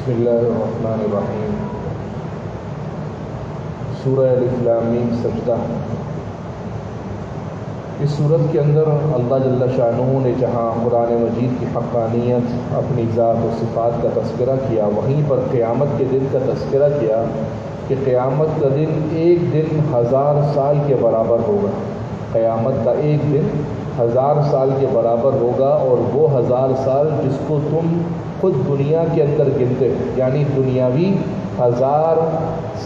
بسم اللہ الرحمن الرحیم۔ سورہ الف لام میم سجدہ۔ اس صورت کے اندر اللہ جل شانہ نے جہاں قرآن مجید کی حقانیت، اپنی ذات و صفات کا تذکرہ کیا، وہیں پر قیامت کے دن کا تذکرہ کیا کہ قیامت کا دن ایک دن 1000 سال کے برابر ہوگا۔ قیامت کا ایک دن 1000 سال کے برابر ہوگا، اور وہ 1000 سال جس کو تم خود دنیا کے اندر گنتے ہو، یعنی دنیاوی 1000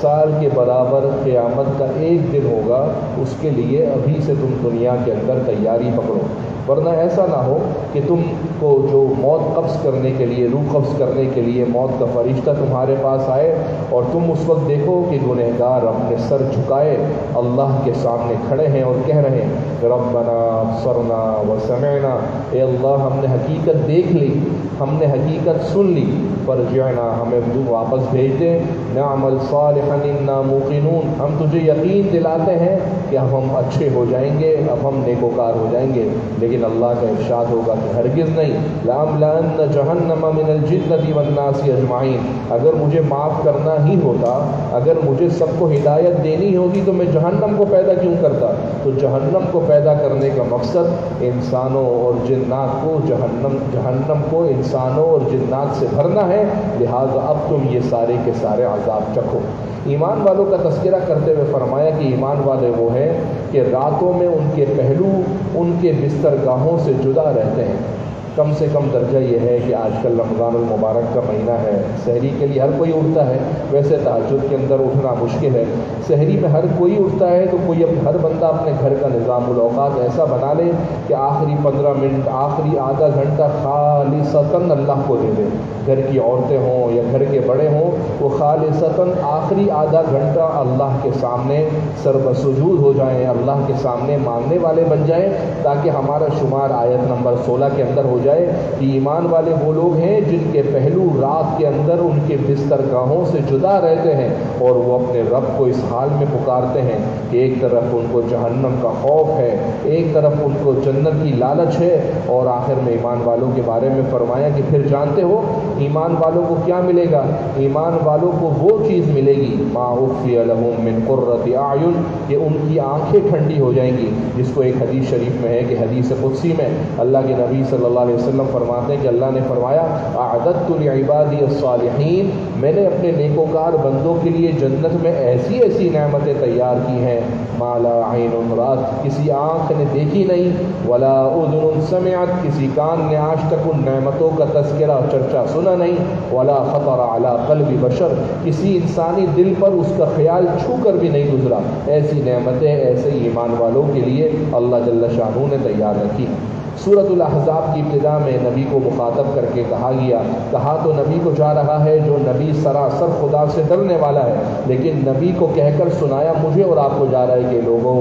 سال کے برابر قیامت کا ایک دن ہوگا، اس کے لیے ابھی سے تم دنیا کے اندر تیاری پکڑو، ورنہ ایسا نہ ہو کہ تم کو جو موت قبض کرنے کے لیے، روح قبض کرنے کے لیے موت کا فرشتہ تمہارے پاس آئے اور تم اس وقت دیکھو کہ گنہگار اپنے سر جھکائے اللہ کے سامنے کھڑے ہیں اور کہہ رہے ہیں ربنا ابصرنا وسمعنا، اے اللہ ہم نے حقیقت دیکھ لی، ہم نے حقیقت سن لی، فرجعنا ہمیں تو واپس بھیج دے، نعمل صالحا انا موقنون، ہم تجھے یقین دلاتے ہیں کہ اب ہم اچھے ہو جائیں گے، اب ہم نیکوکار ہو جائیں گے۔ لیکن اللہ کا ارشاد ہوگا کہ ہرگز نہیں، لَأَمْلَأَنَّ جَهَنَّمَ مِنَ الْجِنَّةِ وَالنَّاسِ أَجْمَعِينَ، اگر مجھے معاف کرنا ہی ہوتا، اگر مجھے سب کو ہدایت دینی ہوتی تو میں جہنم کو پیدا کیوں کرتا؟ تو جہنم کو پیدا کرنے کا مقصد انسانوں اور جنات کو جہنم کو انسانوں اور جنات سے بھرنا ہے، لہٰذا اب تم یہ سارے کے سارے عذاب چکھو۔ ایمان والوں کا تذکرہ کرتے ہوئے فرمایا کہ ایمان والے وہ ہیں کہ راتوں میں ان کے پہلو ان کے بسترگاہوں سے جدا رہتے ہیں۔ کم سے کم درجہ یہ ہے کہ آج کل رمضان المبارک کا مہینہ ہے، سحری کے لیے ہر کوئی اٹھتا ہے، ویسے تہجد کے اندر اٹھنا مشکل ہے، سحری میں ہر کوئی اٹھتا ہے، تو ہر بندہ اپنے گھر کا نظام الاوقات ایسا بنا لے کہ آخری 15 منٹ، آخری آدھا گھنٹہ خالصتاً اللہ کو دے دے۔ گھر کی عورتیں ہوں یا گھر کے بڑے ہوں، وہ خالصتاً آخری آدھا گھنٹہ اللہ کے سامنے سربسجود ہو جائیں، اللہ کے سامنے مانگنے والے بن جائیں، تاکہ ہمارا شمار آیت نمبر 16 کے اندر ہو جائے کہ ایمان والے وہ لوگ ہیں جن کے پہلو رات کے اندر ان کے بسترگاہوں سے جدا رہتے ہیں، اور وہ اپنے رب کو اس حال میں پکارتے ہیں کہ ایک طرف ان کو جہنم کا خوف ہے، ایک طرف ان کو جنت کی لالچ ہے، اور آخر میں ایمان والوں کے بارے میں فرمایا کہ پھر جانتے ہو ایمان والوں کو کیا ملے گا؟ ایمان والوں کو وہ چیز ملے گی ما اخفی لہم من قرۃ اعین، کہ ان کی آنکھیں ٹھنڈی ہو جائیں گی، جس کو ایک حدیث شریف میں ہے کہ حدیث قدسی میں اللہ کے نبی صلی اللہ علیہ وسلم فرماتے ہیں کہ اللہ نے فرمایا اعددت لعبادی الصالحین، میں نے اپنے نیکوکار بندوں کے لیے جنت میں ایسی ایسی نعمتیں تیار کی ہیں ما لا عین رات، کسی آنکھ نے دیکھی نہیں، ولا اذن سمعت، کسی کان نے آج تک ان نعمتوں کا تذکرہ چرچا سنا نہیں، ولا خطر علی قلب بشر، کسی انسانی دل پر اس کا خیال چھو کر بھی نہیں گزرا۔ ایسی نعمتیں ایسے ایمان والوں کے لیے اللہ جل شانہ نے تیار رکھی۔ سورۃ الاحزاب کی ابتدا میں نبی کو مخاطب کر کے کہا تو نبی کو جا رہا ہے جو نبی سراسر خدا سے ڈرنے والا ہے، لیکن نبی کو کہہ کر سنایا مجھے اور آپ کو جا رہا ہے کہ لوگوں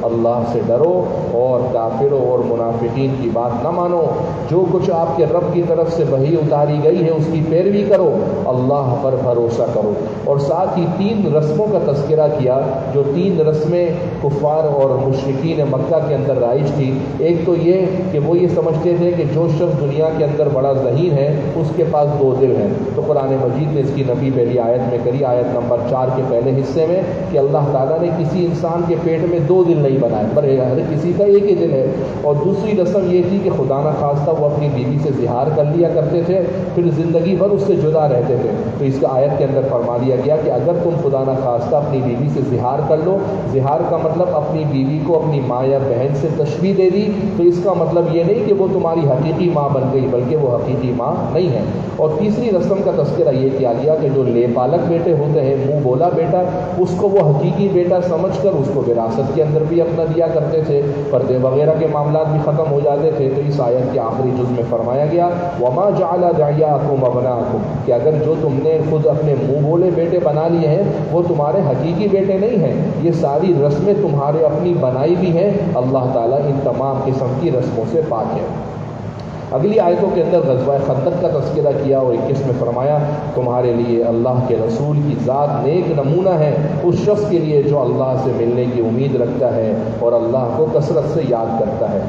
اللہ سے ڈرو اور کافروں اور منافقین کی بات نہ مانو، جو کچھ آپ کے رب کی طرف سے وحی اتاری گئی ہے اس کی پیروی کرو، اللہ پر بھروسہ کرو۔ اور ساتھ ہی 3 رسموں کا تذکرہ کیا، جو 3 رسمیں کفار اور مشرکین مکہ کے اندر رائج تھی۔ ایک تو یہ کہ وہ یہ سمجھتے تھے کہ جو شخص دنیا کے اندر بڑا ذہین ہے اس کے پاس 2 دل ہیں، تو قرآن مجید نے اس کی نفی پہلی آیت میں کری، آیت نمبر 4 کے پہلے حصے میں، کہ اللہ تعالیٰ نے کسی انسان کے پیٹ میں 2 دل نہیں بنائے، پر ہر کسی کا ایک ہی دل ہے۔ اور دوسری رسم یہ تھی کہ خدا نہ خواستہ وہ اپنی بیوی سے زہار کر لیا کرتے تھے، پھر زندگی بھر اس سے جدا رہتے تھے، تو اس کا آیت کے اندر فرما دیا گیا کہ اگر تم خدا نہ خواستہ اپنی بیوی سے زہار کر لو، زہار کا مطلب اپنی بیوی کو اپنی ماں یا بہن سے تشبیہ دے دی، تو اس کا مطلب یہ نہیں کہ وہ تمہاری حقیقی ماں بن گئی، بلکہ وہ حقیقی ماں نہیں ہے۔ اور تیسری رسم کا تذکرہ یہ کیا گیا کہ جو لے پالک بیٹے ہوتے ہیں، منہ بولا بیٹا، اس کو وہ حقیقی بیٹا سمجھ کر اس کو وراثت کے اندر بھی اپنا دیا کرتے تھے، پردے وغیرہ کے معاملات بھی ختم ہو جاتے تھے۔ تو اس آیت کے آخری جز میں فرمایا گیا وما جعل ادعیاءکم ابناءکم، کہ اگر جو تم نے خود اپنے منہ بولے بیٹے بنا لیے ہیں وہ تمہارے حقیقی بیٹے نہیں ہیں، یہ ساری رسمیں تمہارے اپنی بنائی بھی ہیں، اللہ تعالیٰ ان تمام قسم کی رسموں سے پاک ہے۔ اگلی آیتوں کے اندر غزوہ خندق کا تذکرہ کیا اور 21 میں فرمایا تمہارے لیے اللہ کے رسول کی ذات نیک نمونہ ہے اس شخص کے لیے جو اللہ سے ملنے کی امید رکھتا ہے اور اللہ کو کثرت سے یاد کرتا ہے۔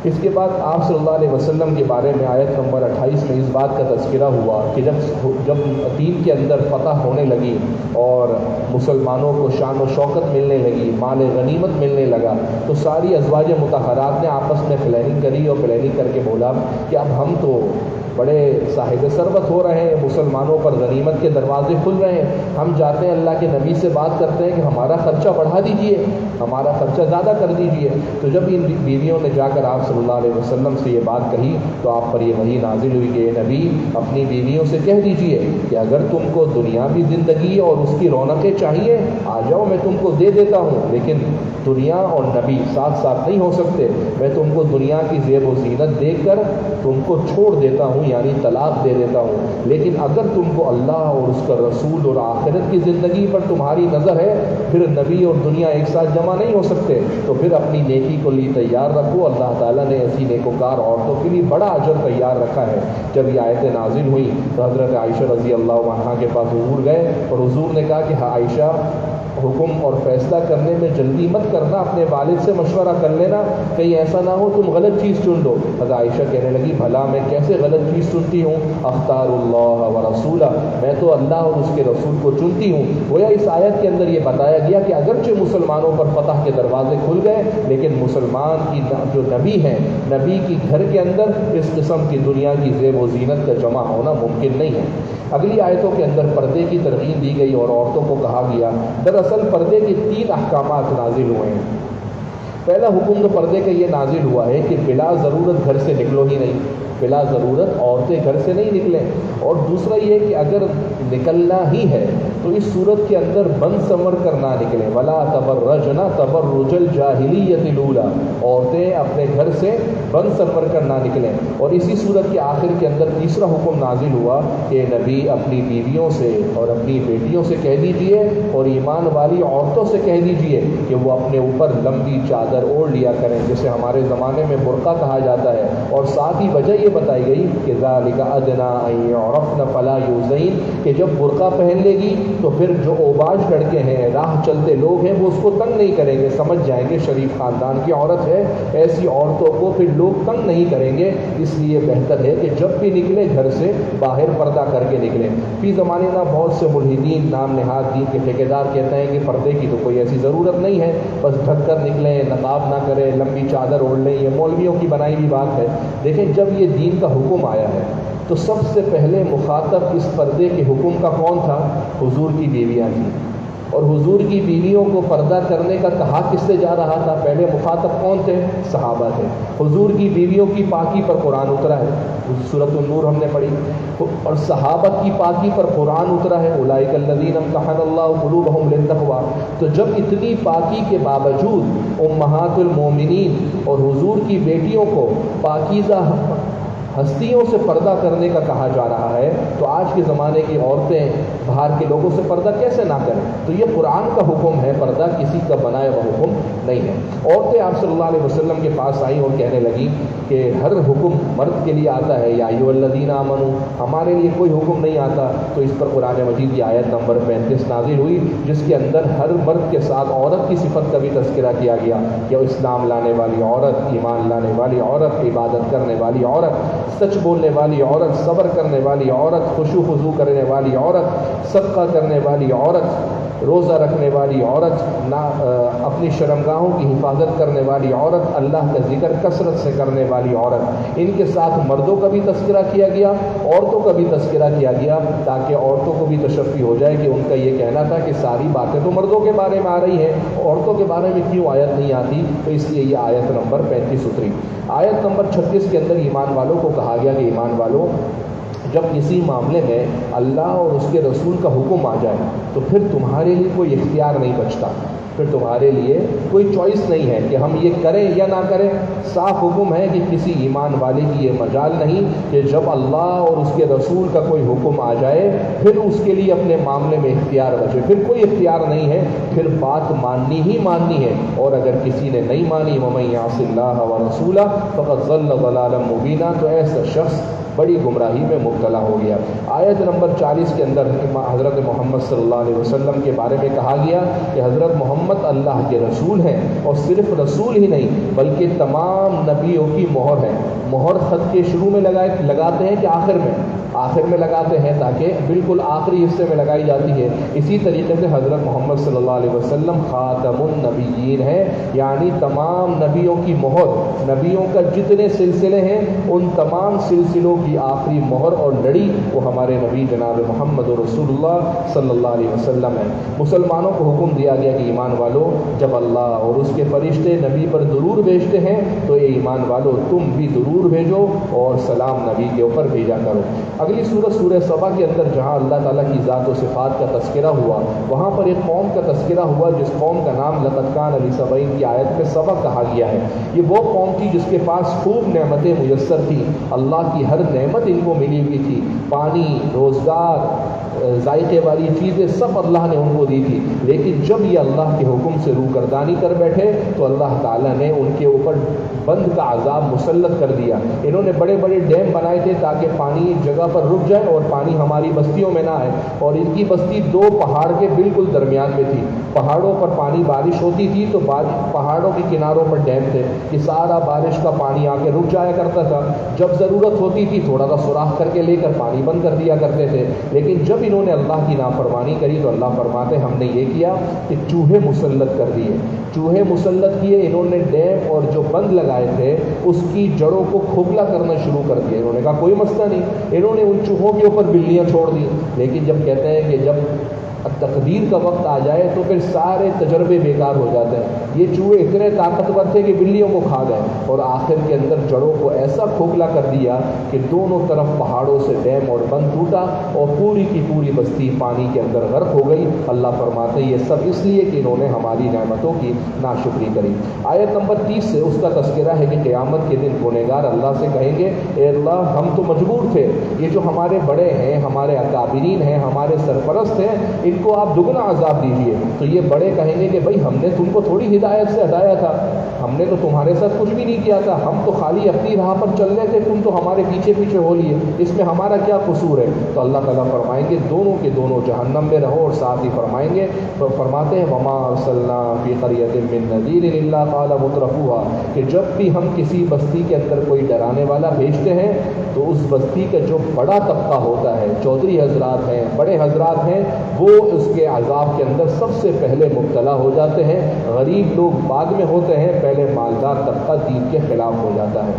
اس کے بعد آپ صلی اللہ علیہ وسلم کے بارے میں آیت نمبر 28 میں اس بات کا تذکرہ ہوا کہ جب دین کے اندر فتح ہونے لگی اور مسلمانوں کو شان و شوکت ملنے لگی، مال غنیمت ملنے لگا، تو ساری ازواج مطہرات نے آپس میں پلاننگ کری اور پلاننگ کر کے بولا کہ اب ہم تو بڑے صاحب ثروت ہو رہے ہیں، مسلمانوں پر غنیمت کے دروازے کھل رہے ہیں، ہم جاتے ہیں اللہ کے نبی سے بات کرتے ہیں کہ ہمارا خرچہ بڑھا دیجئے، ہمارا خرچہ زیادہ کر دیجئے۔ تو جب ان بیویوں نے جا کر آپ صلی اللہ علیہ وسلم سے یہ بات کہی تو آپ پر یہ وحی نازل ہوئی کہ اے نبی اپنی بیویوں سے کہہ دیجئے کہ اگر تم کو دنیاوی زندگی اور اس کی رونقیں چاہیے آ جاؤ، میں تم کو دے دیتا ہوں، لیکن دنیا اور نبی ساتھ ساتھ نہیں ہو سکتے۔ میں تم کو دنیا کی زیب و زینت دے کر تم کو چھوڑ دیتا ہوں، یعنی طلاق دے دیتا ہوں، لیکن اگر تم کو اللہ اور اس کا رسول اور آخرت کی زندگی پر تمہاری نظر ہے، پھر نبی اور دنیا ایک ساتھ جمع نہیں ہو سکتے، تو پھر اپنی نیکی کو لیے تیار رکھو۔ اللہ تعالیٰ نے ایسی نیکوکار عورتوں کے لیے بڑا اجر تیار رکھا ہے۔ جب یہ آیتیں نازل ہوئی تو حضرت عائشہ رضی اللہ عنہا کے پاس حضور گئے اور حضور نے کہا کہ عائشہ حکم اور فیصلہ کرنے میں جلدی مت کرنا، اپنے والد سے مشورہ کر لینا، کہیں ایسا نہ ہو تم غلط چیز چن لو۔ حضرت عائشہ کہنے لگی بھلا میں کیسے غلط چیز چنتی ہوں؟ اختار اللہ و رسولہ، میں تو اللہ اور اس کے رسول کو چنتی ہوں۔ گویا اس آیت کے اندر یہ بتایا گیا کہ اگرچہ مسلمانوں پر فتح کے دروازے کھل گئے، لیکن مسلمان کی جو نبی ہیں، نبی کی گھر کے اندر اس قسم کی دنیا کی زیب و زینت کا جمع ہونا ممکن نہیں ہے۔ اگلی آیتوں کے اندر پردے کی ترغیب دی گئی اور عورتوں کو کہا گیا، دراصل پردے کے 3 احکامات نازل ہوئے ہیں۔ پہلا حکم تو پردے کا یہ نازل ہوا ہے کہ بلا ضرورت گھر سے نکلو ہی نہیں، بلا ضرورت عورتیں گھر سے نہیں نکلیں، اور دوسرا یہ کہ اگر نکلنا ہی ہے تو اس صورت کے اندر بند سنور کر نہ نکلیں، ولا تبرجن تبرج الجاہلیۃ الاولیٰ، عورتیں اپنے گھر سے بند سنور کر نہ نکلیں۔ اور اسی صورت کے آخر کے اندر تیسرا حکم نازل ہوا کہ نبی اپنی بیویوں سے اور اپنی بیٹیوں سے کہہ دیجئے اور ایمان والی عورتوں سے کہہ دیجئے کہ وہ اپنے اوپر لمبی چادر اوڑھ لیا کریں، جسے ہمارے زمانے میں برقع کہا جاتا ہے، اور ساتھ ہی وجہ یہ بتائی گئی کہ ذالک ادنیٰ ان یعرفن فلا یؤذین، کہ جب برقع پہن لے گی تو پھر جو اوباش لڑکے ہیں، راہ چلتے لوگ ہیں، وہ اس کو تنگ نہیں کریں گے، سمجھ جائیں گے شریف خاندان کی عورت ہے۔ ایسی عورتوں کو پھر لوگ تنگ نہیں کریں گے، اس لیے بہتر ہے کہ جب بھی نکلے گھر سے باہر پردہ کر کے نکلیں۔ فی زمانے میں بہت سے ملحدین نام نہاد دین کے ٹھیکیدار کہتے ہیں کہ پردے کی تو کوئی ایسی ضرورت نہیں ہے، بس ڈھک کر نکلیں، نقاب نہ کریں، لمبی چادر اوڑھ لیں، یہ مولویوں کی بنائی ہوئی بات ہے۔ دیکھیں جب یہ دین کا حکم آیا ہے تو سب سے پہلے مخاطب اس پردے کے حکم کا کون تھا؟ حضور کی بیویاں تھیں، اور حضور کی بیویوں کو پردہ کرنے کا کہا کس سے جا رہا تھا؟ پہلے مخاطب کون تھے؟ صحابہ تھے۔ حضور کی بیویوں کی پاکی پر قرآن اترا ہے، سورۃ النور ہم نے پڑھی، اور صحابہ کی پاکی پر قرآن اترا ہے، اولئک الذین امتحن اللہ قلوبہم للتقویٰ۔ تو جب اتنی پاکی کے باوجود امہات المومنین اور حضور کی بیٹیوں کو پاکیزہ ہستیوں سے پردہ کرنے کا کہا جا رہا ہے، تو آج کے زمانے کی عورتیں باہر کے لوگوں سے پردہ کیسے نہ کریں؟ تو یہ قرآن کا حکم ہے، پردہ کسی کا بنایا ہوا حکم نہیں ہے۔ عورتیں آپ صلی اللہ علیہ وسلم کے پاس آئیں اور کہنے لگیں کہ ہر حکم مرد کے لیے آتا ہے، یا ایھا الذین آمنوا، ہمارے لیے کوئی حکم نہیں آتا۔ تو اس پر قرآن مجید کی آیت نمبر 35 نازل ہوئی، جس کے اندر ہر مرد کے ساتھ عورت کی صفت کا بھی تذکرہ کیا گیا کہ اسلام لانے والی عورت، ایمان لانے والی عورت، عبادت کرنے والی عورت، سچ بولنے والی عورت، صبر کرنے والی عورت، خشوع خضوع کرنے والی عورت، صدقہ کرنے والی عورت، روزہ رکھنے والی عورت، اپنی شرمگاہوں کی حفاظت کرنے والی عورت، اللہ کا ذکر کثرت سے کرنے والی عورت۔ ان کے ساتھ مردوں کا بھی تذکرہ کیا گیا، عورتوں کا بھی تذکرہ کیا گیا، تاکہ عورتوں کو بھی تشفی ہو جائے کہ ان کا یہ کہنا تھا کہ ساری باتیں تو مردوں کے بارے میں آ رہی ہیں، عورتوں کے بارے میں کیوں آیت نہیں آتی؟ تو اس لیے یہ آیت نمبر 35 اتری۔ آیت نمبر 36 کے اندر ایمان والوں کو کہا گیا کہ ایمان والوں، جب کسی معاملے میں اللہ اور اس کے رسول کا حکم آ جائے تو پھر تمہارے لیے کوئی اختیار نہیں بچتا، پھر تمہارے لیے کوئی چوائس نہیں ہے کہ ہم یہ کریں یا نہ کریں۔ صاف حکم ہے کہ کسی ایمان والے کی یہ مجال نہیں کہ جب اللہ اور اس کے رسول کا کوئی حکم آ جائے پھر اس کے لیے اپنے معاملے میں اختیار بچے، پھر کوئی اختیار نہیں ہے، پھر بات ماننی ہی ماننی ہے۔ اور اگر کسی نے نہیں مانی وَمَن يَعْصِ اللَّهَ وَرَسُولَهُ فَقَدْ ضَلَّ ضَلَالًا مُبِينًا، تو ایسا شخص بڑی گمراہی میں مبتلا ہو گیا۔ آیت نمبر 40 کے اندر حضرت محمد صلی اللہ علیہ وسلم کے بارے میں کہا گیا کہ حضرت محمد اللہ کے رسول ہیں، اور صرف رسول ہی نہیں بلکہ تمام نبیوں کی مہر ہے۔ مہر خط کے شروع میں لگاتے ہیں کہ آخر میں لگاتے ہیں، تاکہ بالکل آخری حصے میں لگائی جاتی ہے۔ اسی طریقے سے حضرت محمد صلی اللہ علیہ وسلم خاتم النبیین ہیں، یعنی تمام نبیوں کی مہر، نبیوں کا جتنے سلسلے ہیں ان تمام سلسلوں کی آخری مہر اور لڑی وہ ہمارے نبی جناب محمد رسول اللہ صلی اللہ علیہ وسلم ہے۔ مسلمانوں کو حکم دیا گیا کہ ایمان والو، جب اللہ اور اس کے فرشتے نبی پر درود بھیجتے ہیں تو اے ایمان والو تم بھی درود بھیجو اور سلام نبی کے اوپر بھیجا کرو۔ اگلی سورہ سورہ سبا کے اندر جہاں اللہ تعالیٰ کی ذات و صفات کا تذکرہ ہوا، وہاں پر ایک قوم کا تذکرہ ہوا جس قوم کا نام لقد کان لسبع کی آیت میں سبا کہا گیا ہے۔ یہ وہ قوم تھی جس کے پاس خوب نعمتیں میسر تھیں، اللہ کی ہر نعمت ان کو ملی ہوئی تھی، پانی، روزگار، ذائقے والی چیزیں سب اللہ نے ان کو دی تھی، لیکن جب یہ اللہ کے حکم سے روگردانی کر بیٹھے تو اللہ تعالیٰ نے ان کے اوپر بند کا عذاب مسلط کر دیا۔ انہوں نے بڑے بڑے ڈیم بنائے تھے تاکہ پانی ایک جگہ پر رک جائے اور پانی ہماری بستیوں میں نہ آئے، اور ان کی بستی دو پہاڑ کے بالکل درمیان میں تھی۔ پہاڑوں پر پانی بارش ہوتی تھی تو پہاڑوں کے کناروں پر ڈیم تھے کہ سارا بارش کا پانی آ کے رک جایا کرتا تھا، جب ضرورت ہوتی تھی تھوڑا سا سوراخ کر کے لے کر پانی بند کر دیا کرتے تھے۔ لیکن جب انہوں نے اللہ کی نافرمانی کری تو اللہ فرماتے ہم نے یہ کیا کہ چوہے مسلط کر دیے، چوہے مسلط کیے، انہوں نے ڈیم اور جو بند لگائے تھے اس کی جڑوں کو کھوکھلا کرنا شروع کر دیا۔ انہوں نے کہا کوئی مسئلہ نہیں، انہوں نے ان چوہوں کے اوپر بلیاں چھوڑ دی، لیکن جب کہتے ہیں کہ جب تقدیر کا وقت آ جائے تو پھر سارے تجربے بیکار ہو جاتے ہیں۔ یہ چوہے اتنے طاقتور تھے کہ بلیوں کو کھا گئے، اور آخر کے اندر جڑوں کو ایسا کھوکھلا کر دیا کہ دونوں طرف پہاڑوں سے ڈیم اور بند ٹوٹا اور پوری کی پوری بستی پانی کے اندر غرق ہو گئی۔ اللہ فرماتے یہ سب اس لیے کہ انہوں نے ہماری نعمتوں کی ناشکری کری۔ آیت نمبر 30 سے اس کا تذکرہ ہے کہ قیامت کے دن گنہگار اللہ سے کہیں گے اے اللہ ہم تو مجبور تھے، یہ جو ہمارے بڑے ہیں، ہمارے اکابرین ہیں، ہمارے سرپرست ہیں، ان کو آپ دگنا عذاب دیجیے۔ تو یہ بڑے کہیں گے کہ بھائی ہم نے تم کو تھوڑی ہدایت سے ہٹایا تھا، ہم نے تو تمہارے ساتھ کچھ بھی نہیں کیا تھا، ہم تو خالی اپنی راہ پر چل رہے تھے، تم تو ہمارے پیچھے پیچھے ہو لیے، اس میں ہمارا کیا قصور ہے؟ تو اللہ تعالیٰ فرمائیں گے دونوں کے دونوں جہنم میں رہو، اور ساتھ ہی فرمائیں گے فرماتے ہیں وما ارسلنا فی قریۃ من نذیر الا قال مترفوها کہ جب بھی ہم کسی بستی کے اندر کوئی ڈرانے والا بھیجتے ہیں تو اس بستی کا جو بڑا طبقہ ہوتا ہے، چودھری حضرات ہیں، بڑے حضرات ہیں، وہ اس کے عذاب کے اندر سب سے پہلے مبتلا ہو جاتے ہیں، غریب لوگ بعد میں ہوتے ہیں، پہلے مالدار طبقہ دین کے خلاف ہو جاتا ہے۔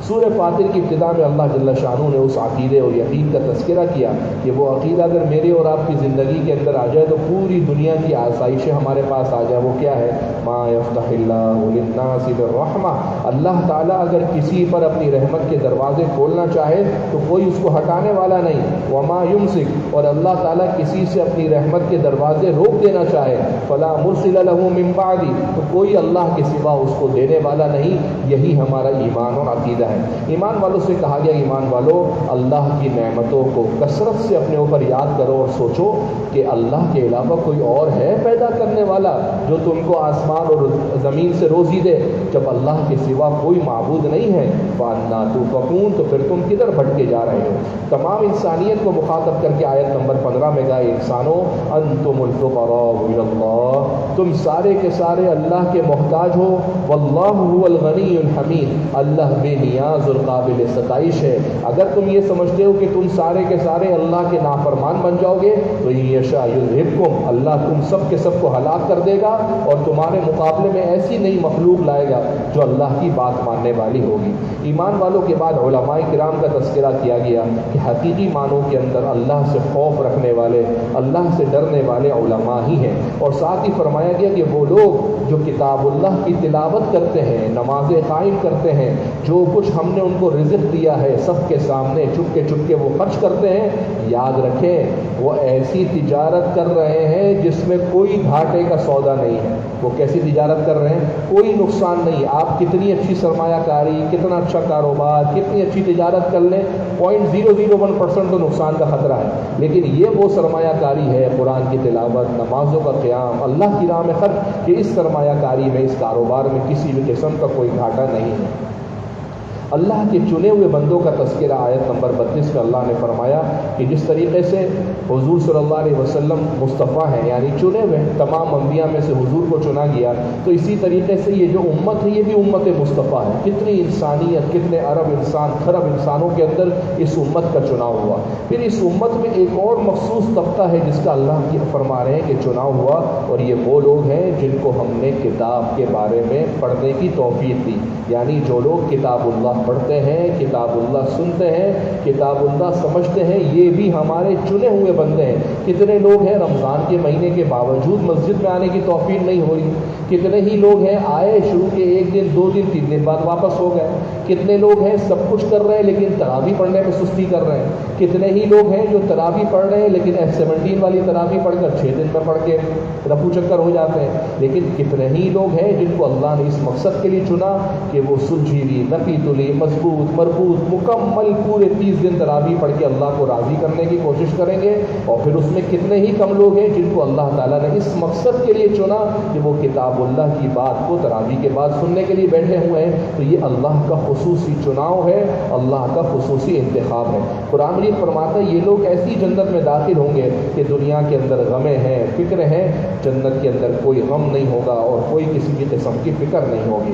سورہ فاطر کی ابتدا میں اللہ جل شانہ نے اس عقیدے اور یقین کا تذکرہ کیا کہ وہ عقیدہ اگر میرے اور آپ کی زندگی کے اندر آ جائے تو پوری دنیا کی آسائشیں ہمارے پاس آ جائے۔ وہ کیا ہے؟ ما یفتح اللہ للناس بالرحمہ، اللہ تعالیٰ اگر کسی پر اپنی رحمت کے دروازے کھولنا چاہے تو کوئی اس کو ہٹانے والا نہیں، وما یمسک، اور اللہ تعالیٰ کسی سے اپنی رحمت کے دروازے روک دینا چاہے فلا مرسل له من بعدی، تو کوئی اللہ کے سوا اس کو دینے والا نہیں۔ یہی ہمارا ایمان اور عقیدہ ہے۔ ایمان والوں سے کہا گیا ایمان والو اللہ کی نعمتوں کو کثرت سے اپنے اوپر یاد کرو اور سوچو کہ اللہ کے علاوہ کوئی اور ہے پیدا کرنے والا جو تم کو آسمان اور زمین سے روزی دے؟ جب اللہ کے سوا کوئی معبود نہیں ہے فَأَنَّىٰ تُؤْفَكُونَ، تو پھر تم کدھر بھٹکے جا رہے ہو؟ تمام انسانیت کو مخاطب کر کے آیت نمبر 15 میں کہا انسانوں انتم الفقراء الی اللہ، تم سارے کے سارے اللہ کے محتاج ہو، واللہ هو الغنی الحمید، اللہ بے نیاز اور قابل ستائش ہے۔ اگر تم یہ سمجھتے ہو کہ تم سارے کے سارے اللہ کے نافرمان بن جاؤ گے تو ان یشاء یذہبکم، اللہ تم سب کے سب کو ہلاک کر دے گا اور تمہارے مقابلے میں ایسی نئی مخلوق لائے گا جو اللہ کی بات ماننے والی ہوگی۔ ایمان والوں کے بعد علماء کرام کا تذکرہ کیا گیا کہ حقیقی معنوں کے اندر اللہ سے خوف رکھنے والے، اللہ سے ڈرنے والے علماء ہی ہیں، اور ساتھ ہی فرمایا گیا کہ وہ لوگ جو کتاب اللہ کی تلاوت کرتے ہیں، نمازیں قائم کرتے ہیں، جو کچھ ہم نے ان کو رزق دیا ہے سب کے سامنے چپکے چپکے وہ خرچ کرتے ہیں، یاد رکھیں وہ ایسی تجارت کر رہے ہیں جس میں کوئی گھاٹے کا سودا نہیں ہے۔ وہ کیسی تجارت کر رہے ہیں؟ کوئی نقصان نہیں۔ آپ کتنی اچھی سرمایہ کاری، کتنا اچھا کاروبار، کتنی اچھی تجارت کر لیں، 0.001% تو نقصان کا خطرہ ہے، لیکن یہ وہ سرمایہ کاری ہے قرآن کی تلاوت، نمازوں کا قیام، اللہ کی راہ میں خرچ، کہ اس سرمایہ کاری میں، اس کاروبار میں کسی بھی قسم کا کوئی گھاٹا نہیں ہے۔ اللہ کے چنے ہوئے بندوں کا تذکرہ آیت نمبر 32 میں اللہ نے فرمایا کہ جس طریقے سے حضور صلی اللہ علیہ وسلم مصطفیٰ ہیں، یعنی چنے ہوئے تمام انبیاء میں سے حضور کو چنا گیا، تو اسی طریقے سے یہ جو امت ہے یہ بھی امت مصطفیٰ ہے۔ کتنی انسانیت، کتنے ارب انسان، خرب انسانوں کے اندر اس امت کا چناؤ ہوا۔ پھر اس امت میں ایک اور مخصوص طبقہ ہے جس کا اللہ کی فرما رہے ہیں کہ چناؤ ہوا، اور یہ وہ لوگ ہیں جن کو ہم نے کتاب کے بارے میں پڑھنے کی توفیق دی، یعنی جو لوگ کتاب اللہ پڑھتے ہیں، کتاب اللہ سنتے ہیں، کتاب اللہ سمجھتے ہیں، یہ بھی ہمارے چنے ہوئے بندے ہیں۔ کتنے لوگ ہیں رمضان کے مہینے کے باوجود مسجد میں آنے کی توفیق نہیں ہو رہی، کتنے ہی لوگ ہیں آئے شروع کے 1 دن 2 دن 3 دن بعد واپس ہو گئے، کتنے لوگ ہیں سب کچھ کر رہے ہیں لیکن تراویح پڑھنے میں سستی کر رہے ہیں، کتنے ہی لوگ ہیں جو تراویح پڑھ رہے ہیں لیکن F17 والی تراویح پڑھ کر 6 دن میں پڑھ کے رفو چکر ہو جاتے ہیں، لیکن کتنے ہی لوگ ہیں جن کو اللہ نے اس مقصد کے لیے چنا کہ وہ سلجھی ہوئی، نپی تلی، مضبوط مربوط مکمل پورے 30 دن تراویح پڑھ کے اللہ کو راضی کرنے کی کوشش کریں گے، اور پھر اس میں کتنے ہی کم لوگ ہیں جن کو اللہ تعالیٰ نے اس مقصد کے لیے چنا کہ وہ کتاب اللہ کی بات کو تراویح کے بعد سننے کے لیے بیٹھے ہوئے ہیں۔ تو یہ اللہ کا خصوصی چناؤ ہے، اللہ کا خصوصی انتخاب ہے۔ قرآن مجید فرماتا ہے یہ لوگ ایسی جنت میں داخل ہوں گے کہ دنیا کے اندر غمیں ہیں، فکر ہیں، جنت کے اندر کوئی غم نہیں ہوگا اور کوئی کسی بھی قسم کی فکر نہیں ہوگی۔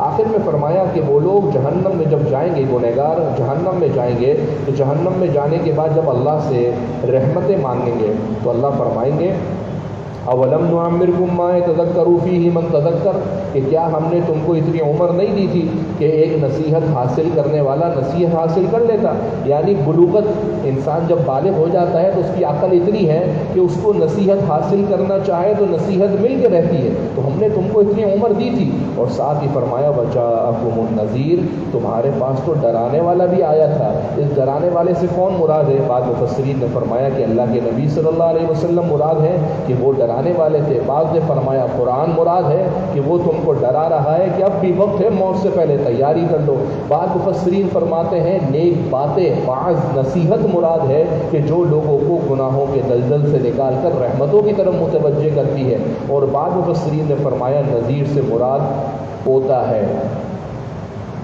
آخر میں فرمایا کہ وہ لوگ جہنم میں جب جائیں گے، گنہگار جہنم میں جائیں گے، تو جہنم میں جانے کے بعد جب اللہ سے رحمتیں مانگیں گے تو اللہ فرمائیں گے اولم نعمرکم ما یتذکر فیہ من تذکر، کہ کیا ہم نے تم کو اتنی عمر نہیں دی تھی کہ ایک نصیحت حاصل کرنے والا نصیحت حاصل کر لیتا؟ یعنی بلوغت، انسان جب بالغ ہو جاتا ہے تو اس کی عقل اتنی ہے کہ اس کو نصیحت حاصل کرنا چاہے تو نصیحت مل کے رہتی ہے، تو ہم نے تم کو اتنی عمر دی تھی۔ اور ساتھ ہی فرمایا وجاءکم النذیر، تمہارے پاس تو ڈرانے والا بھی آیا تھا۔ اس ڈرانے والے سے کون مراد ہے؟ بعض مفسرین نے فرمایا کہ اللہ کے نبی صلی اللہ علیہ وسلم مراد ہے کہ وہ ڈرانے والے تھے۔ بعض نے فرمایا قرآن مراد ہے کہ وہ تم کو ڈرا رہا ہے کہ اب بھی وقت ہے، موت سے پہلے تیاری کر لو۔ بعض مفسرین فرماتے ہیں نیک باتیں، بعض نصیحت مراد ہے کہ جو لوگوں کو گناہوں کے دلدل سے نکال کر رحمتوں کی طرف متوجہ کرتی ہے۔ اور بعض مفسرین نے فرمایا نذیر سے مراد پوتا ہے،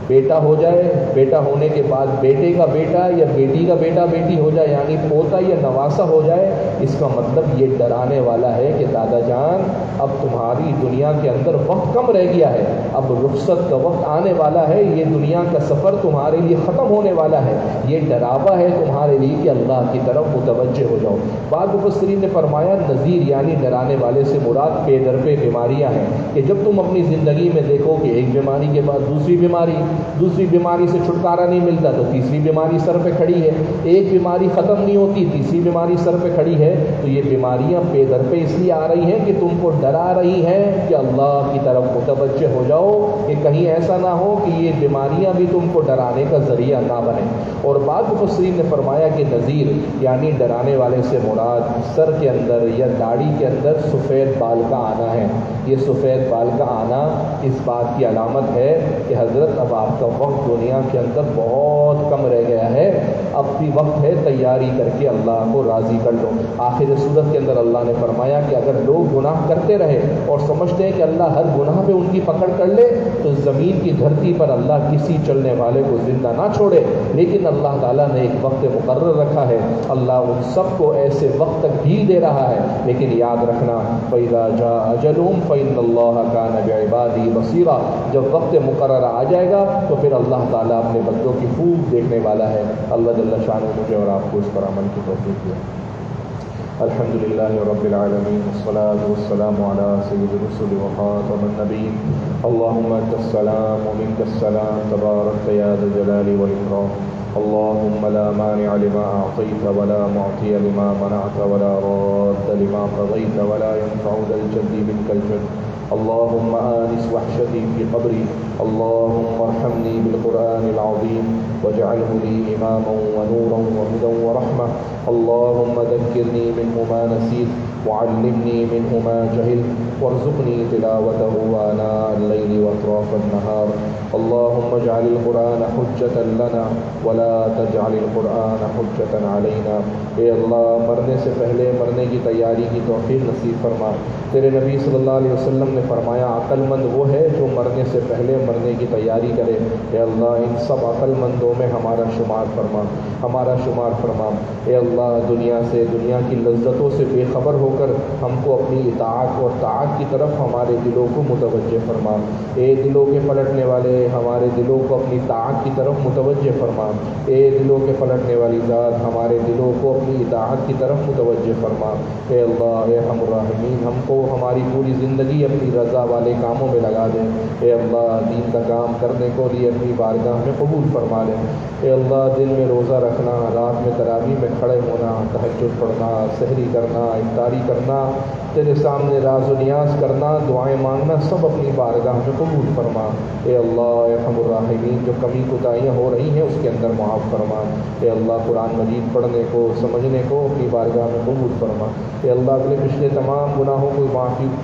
بیٹا ہو جائے، بیٹا ہونے کے بعد بیٹے کا بیٹا یا بیٹی کا بیٹا بیٹی ہو جائے، یعنی پوتا یا نواسا ہو جائے، اس کا مطلب یہ ڈرانے والا ہے کہ دادا جان اب تمہاری دنیا کے اندر وقت کم رہ گیا ہے، اب رخصت کا وقت آنے والا ہے، یہ دنیا کا سفر تمہارے لیے ختم ہونے والا ہے، یہ ڈراوا ہے تمہارے لیے کہ اللہ کی طرف متوجہ ہو جاؤ۔ بعض مفسرین نے فرمایا نذیر یعنی ڈرانے والے سے مراد پے در پہ بیماریاں ہیں، کہ جب تم اپنی زندگی میں دیکھو کہ ایک بیماری کے بعد دوسری بیماری سے چھٹکارا نہیں ملتا تو تیسری بیماری سر پہ کھڑی ہے، ایک بیماری ختم نہیں ہوتی تیسری بیماری سر پہ کھڑی ہے، تو یہ بیماریاں پے در پہ اس لیے آ رہی ہیں کہ تم کو ڈرا رہی ہیں کہ اللہ کی طرف متوجہ ہو جاؤ، کہ کہیں ایسا نہ ہو کہ یہ بیماریاں بھی تم کو ڈرانے کا ذریعہ نہ بنیں۔ اور بعض مفسرین نے فرمایا کہ نذیر یعنی ڈرانے والے سے مراد سر کے اندر یا داڑھی کے اندر سفید بال کا آنا ہے۔ یہ سفید بال کا آنا اس بات کی علامت ہے کہ حضرت اب آپ کا وقت دنیا کے اندر بہت کم رہ گیا ہے، اب بھی وقت ہے تیاری کر کے اللہ کو راضی کر لو۔ آخر صورت کے اندر اللہ نے فرمایا کہ اگر لوگ گناہ کرتے رہے اور سمجھتے ہیں کہ اللہ ہر گناہ پہ ان کی پکڑ کر لے، تو زمین کی دھرتی پر اللہ کسی چلنے والے کو زندہ نہ چھوڑے، لیکن اللہ تعالیٰ نے ایک وقت مقرر رکھا ہے، اللہ ان سب کو ایسے وقت تک ڈھیل دے رہا ہے، لیکن یاد رکھنا فَإِذَا جَاءَ أَجَلُهُمْ فَإِنَّ اللَّهَ كَانَ بِعِبَادِهِ بَصِيرًا، جب وقت مقرر آ جائے گا تو پھر اللہ تعالیٰ اپنے بندوں کی خوب دیکھنے والا ہے۔ اللہ جل شانہ مجھے اور آپ کو اس پر عمل کی توفیق دے۔ الحمدللہ رب العالمین، والصلاة والسلام علی سید الرسل وخاتم النبیین، اللہم انت السلام ومنک السلام، تبارک یا ذا الجلال والإکرام، اللہم لا مانع لما اعطیت ولا معطی لما منعت ولا راد لما قضیت ولا ينفع ذا الجد منک الجد، اللهم آنس وحشتي في قبري، اللهم ارحمني بالقرآن العظيم واجعله لي إماما ونورا وهدى ورحمة، اللهم ذكرني منه ما نسيت وعلمني منه ما جهلت وارزقني تلاوته آناء الليل وأطراف النهار اللهم اجعل القرآن حجة لنا ولا تجعل القرآن حجة علينا۔ اے اللہ مرنے سے پہلے مرنے کی تیاری کی توفیق نصیب فرما۔ تیرے نبی صلی اللہ علیہ وسلم نے فرمایا عقل مند وہ ہے جو مرنے سے پہلے مرنے کی تیاری کرے۔ اے اللہ ان سب عقل مندوں میں ہمارا شمار فرما، ہمارا شمار فرما۔ اے اللہ دنیا سے، دنیا کی لذتوں سے بے خبر ہو کر ہم کو اپنی اطاعت اور طاعت کی طرف ہمارے دلوں کو متوجہ فرما۔ اے دلوں کے پلٹنے والے ہمارے دلوں کو اپنی طاعت کی طرف متوجہ فرما۔ اے دلوں کے پلٹنے والی ذات ہمارے دلوں کو اپنی اطاعت کی طرف متوجہ فرما۔ اے اللہ اے ارحم الراحمین ہم کو ہماری پوری زندگی اپنی رضا والے کاموں میں لگا دے۔ اے اللہ دین کا کام کرنے کو لیے اپنی بارگاہ میں قبول فرما لے۔ اے اللہ دن میں روزہ رکھنا، رات میں تراویح میں کھڑے ہونا، تہجد پڑھنا، سحری کرنا، افطاری کرنا، تیرے سامنے راز و نیاز کرنا، دعائیں مانگنا سب اپنی بارگاہ میں قبول فرما۔ اے اللہ اے ارحم الراحمین جو کمی کوتاہیاں ہو رہی ہیں اس کے اندر معاف فرما۔ اے اللہ قرآن مجید پڑھنے کو سمجھنے کو اپنی بارگاہ میں قبول فرما۔ اے اللہ اگلے پچھلے تمام گناہوں کو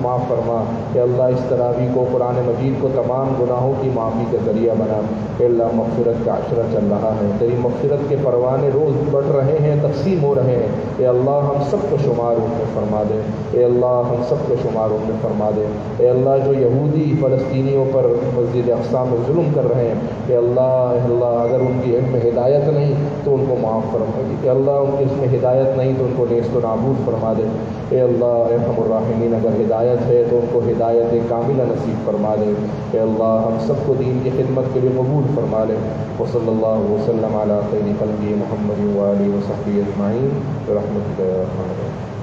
معاف فرما۔ اے اللہ اس تراویح کو، قرآن مجید کو تمام گناہوں کی معافی کا ذریعہ بنا۔ اے اللہ مغفرت کا عشرہ چل رہا ہے، تیری مغفرت کے پروانے روز بڑھ رہے ہیں، تقسیم ہو رہے ہیں۔ اے اللہ ہم سب کو شمار ان میں فرما دے۔ اے اللہ ہم سب کو شمار ان میں فرما دے۔ اے اللہ جو یہودی فلسطینیوں پر مسجد اقصی میں ظلم کر رہے ہیں، اے اللہ اگر ان کی علم میں ہدایت نہیں تو ان کو معاف فرما دے۔ اے اللہ ان کی اس میں ہدایت نہیں تو ان کو نیست و نابود فرما دے۔ اے اللہ اے ارحم الراحمین اگر ہدایت ہے تو ان کو ہدایت کاملہ نصیب فرما دے۔ اے اللہ ہم سب کو دین کی خدمت کے لیے قبول فرما لے۔ وصلی اللہ وسلم علی خیر خلقہ محمد وآلہ وصحبہ اجمعین برحمتک یا ارحم الراحمین۔